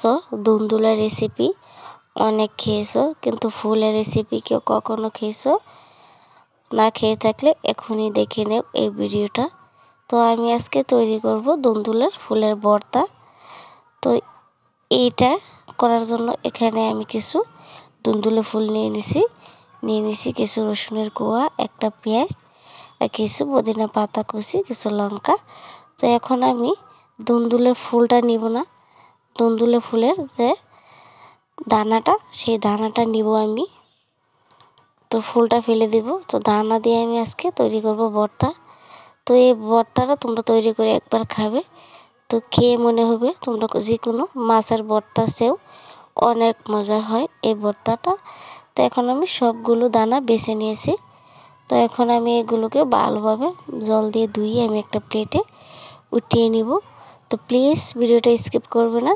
তো দুন্দুলের রেসিপি অনেক খেয়েছো, কিন্তু ফুলের রেসিপি কেউ কখনো খেয়েছো? না খেয়ে থাকলে এখনই দেখে নেও এই ভিডিওটা। তো আমি আজকে তৈরি করব দুন্দুলের ফুলের ভর্তা। তো এইটা করার জন্য এখানে আমি কিছু দুন্দুলের ফুল নিয়ে নিছি কিছু রসুনের কোয়া, একটা পেঁয়াজ, আর কিছু পুদিনা পাতা কুচি, কিছু লঙ্কা। তো এখন আমি দুন্দুলের ফুলটা নিব না, দুন্দুলের ফুলের যে দানাটা, সেই দানাটা নিব আমি। তো ফুলটা ফেলে দিব। তো দানা দিয়ে আমি আজকে তৈরি করব ভর্তা। তো এই ভর্তাটা তোমরা তৈরি করে একবার খাবে, তো খেয়ে মনে হবে তোমরা যে কোনো মাছের ভর্তা চেয়েও অনেক মজার হয় এই ভর্তাটা। তো এখন আমি সবগুলো দানা বেছে নিয়েছি। তো এখন আমি এগুলোকে ভালোভাবে জল দিয়ে ধুয়ে আমি একটা প্লেটে উঠিয়ে নিব। তো প্লিজ ভিডিওটা স্কিপ করবে না,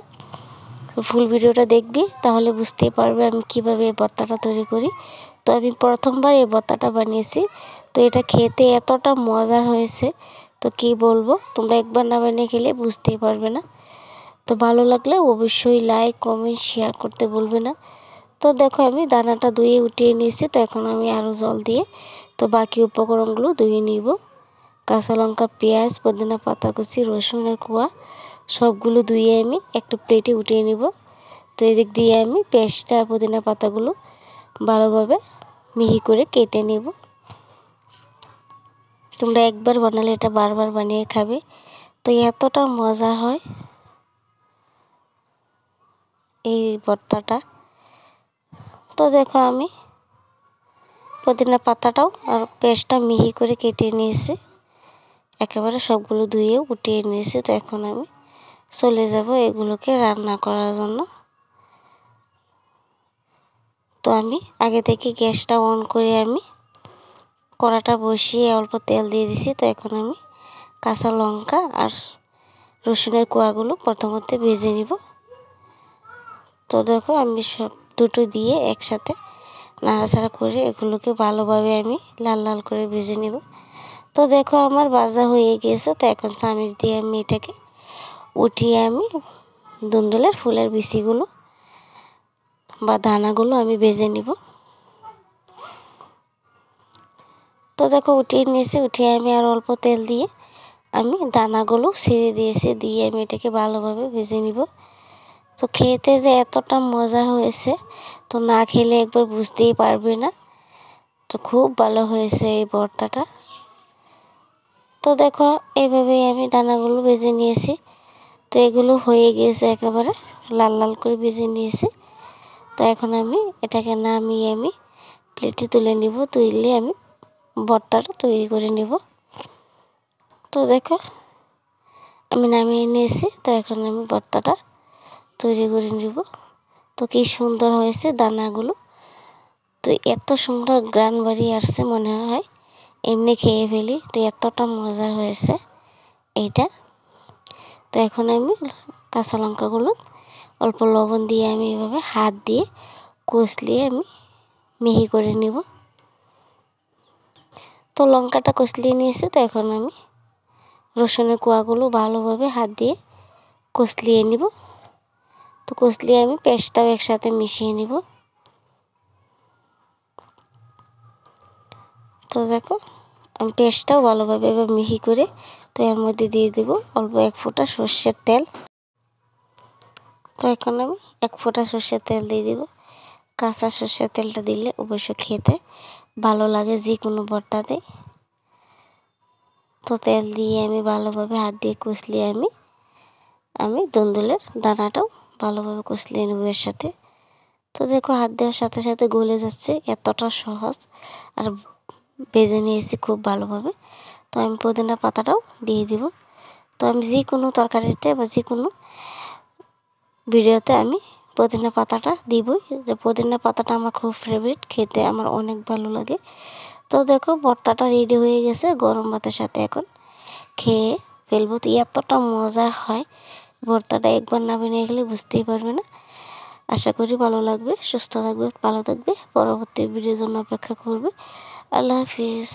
ফুল ভিডিওটা দেখবি, তাহলে বুঝতে পারবে আমি কিভাবে এই ভর্তাটা তৈরি করি। তো আমি প্রথমবার এই ভর্তাটা বানিয়েছি, তো এটা খেতে এতটা মজার হয়েছে তো কি বলবো, তোমরা একবার না বানিয়ে খেলে বুঝতেই পারবে না। তো ভালো লাগলে অবশ্যই লাইক কমেন্ট শেয়ার করতে ভুলবে না। তো দেখো আমি দানাটা ধুয়ে উঠিয়ে নিয়েছি। তো এখন আমি আরও জল দিয়ে তো বাকি উপকরণগুলো ধুয়ে নিব। কাঁচা লঙ্কা, পেঁয়াজ, পুদিনা পাতা কুচি, রসুনের কোয়া সবগুলো ধুয়ে আমি একটা প্লেটে উঠিয়ে নিব। তো এদিক দিয়ে আমি পেঁয়াজটা আর পুদিনা পাতাগুলো ভালোভাবে মিহি করে কেটে নেব। তোমরা একবার বানালে এটা বারবার বানিয়ে খাবে, তো এতটা মজা হয় এই ভর্তাটা। তো দেখো আমি পুদিনা পাতাটাও আর পেঁয়াজটা মিহি করে কেটে নিয়েছি, একেবারে সবগুলো ধুয়ে উঠিয়ে নিয়েছি। তো এখন আমি চলে যাব এগুলোকে রান্না করার জন্য। তো আমি আগে থেকে গ্যাসটা অন করে আমি কড়াটা বসিয়ে অল্প তেল দিয়ে দিছি। তো এখন আমি কাঁচা লঙ্কা আর রসুনের কোয়াগুলো প্রথমত ভেজে নিব। তো দেখো আমি সব দুটো দিয়ে একসাথে নাড়াচাড়া করে এগুলোকে ভালোভাবে আমি লাল লাল করে ভেজে নিব। তো দেখো আমার ভাজা হয়ে গেছে। তো এখন চামচ দিয়ে আমি এটাকে উঠিয়ে আমি দুন্দুলের ফুলের বিচিগুলো বা দানাগুলো আমি ভেজে নিব। তো দেখো উঠিয়ে নিয়েছি, উঠিয়ে আমি আর অল্প তেল দিয়ে আমি দানাগুলো ছেড়ে দিয়েছি, দিয়ে আমি এটাকে ভালোভাবে ভেজে নিব। তো খেতে যে এতটা মজা হয়েছে, তো না খেলে একবার বুঝতেই পারবে না। তো খুব ভালো হয়েছে এই ভর্তাটা। তো দেখো এইভাবেই আমি দানাগুলো ভেজে নিয়েছি। তো এগুলো হয়ে গিয়েছে, একেবারে লাল লাল করে ভেজে নিয়েছি। তো এখন আমি এটাকে নামিয়ে আমি প্লেটে তুলে নিব, তুলে আমি ভর্তাটা তৈরি করে নিব। তো দেখো আমি নামিয়ে নিয়েছি। তো এখন আমি ভর্তাটা তৈরি করে নিব। তো কি সুন্দর হয়েছে দানাগুলো, তো এত সুন্দর গ্রান বাড়ি আসছে, মনে হয় এমনি খেয়ে ফেলি, তো এতটা মজার হয়েছে এইটা। তো এখন আমি কাঁচা লঙ্কাগুলো অল্প লবণ দিয়ে আমি এভাবে হাত দিয়ে কষলিয়ে আমি মিহি করে নিব। তো লঙ্কাটা কষলিয়ে নিয়েছি। তো এখন আমি রসুনের কোয়াগুলো ভালোভাবে হাত দিয়ে কষলিয়ে নিব। তো কষলিয়ে আমি পেস্টটাও একসাথে মিশিয়ে নিব। তো দেখো আমি পেস্টটাও ভালোভাবে এবার মিহি করে, তো এর মধ্যে দিয়ে দেব অল্প 1 ফোঁটা সর্ষের তেল। তো এখন আমি 1 ফোঁটা সর্ষের তেল দিয়ে দেব। কাঁচা সর্ষের তেলটা দিলে অবশ্য খেতে ভালো লাগে যে কোনো ভর্তাতে। তো তেল দিয়ে আমি ভালোভাবে হাত দিয়ে কষলিয়ে আমি দুন্দুলের দানাটাও ভালোভাবে কষলিয়ে নেব এর সাথে। তো দেখো হাত দেওয়ার সাথে সাথে গলে যাচ্ছে, এতটা সহজ, আর ভেজে নিয়েছি খুব ভালোভাবে। তো আমি পুদিনা পাতাটাও দিয়ে দিব। তো আমি যে কোনো তরকারিতে বা যে কোনো ভিডিওতে আমি পুদিনা পাতাটা দিবই, যে পুদিনা পাতাটা আমার খুব ফেভারিট, খেতে আমার অনেক ভালো লাগে। তো দেখো ভর্তাটা রেডি হয়ে গেছে, গরম ভাতের সাথে এখন খেয়ে ফেলবো। তো এতটা মজা হয় ভর্তাটা, একবার না বানিয়ে গেলে বুঝতেই পারবে না। আশা করি ভালো লাগবে, সুস্থ থাকবে, ভালো থাকবে, পরবর্তী ভিডিওর জন্য অপেক্ষা করবে। আল্লাহ হাফিজ।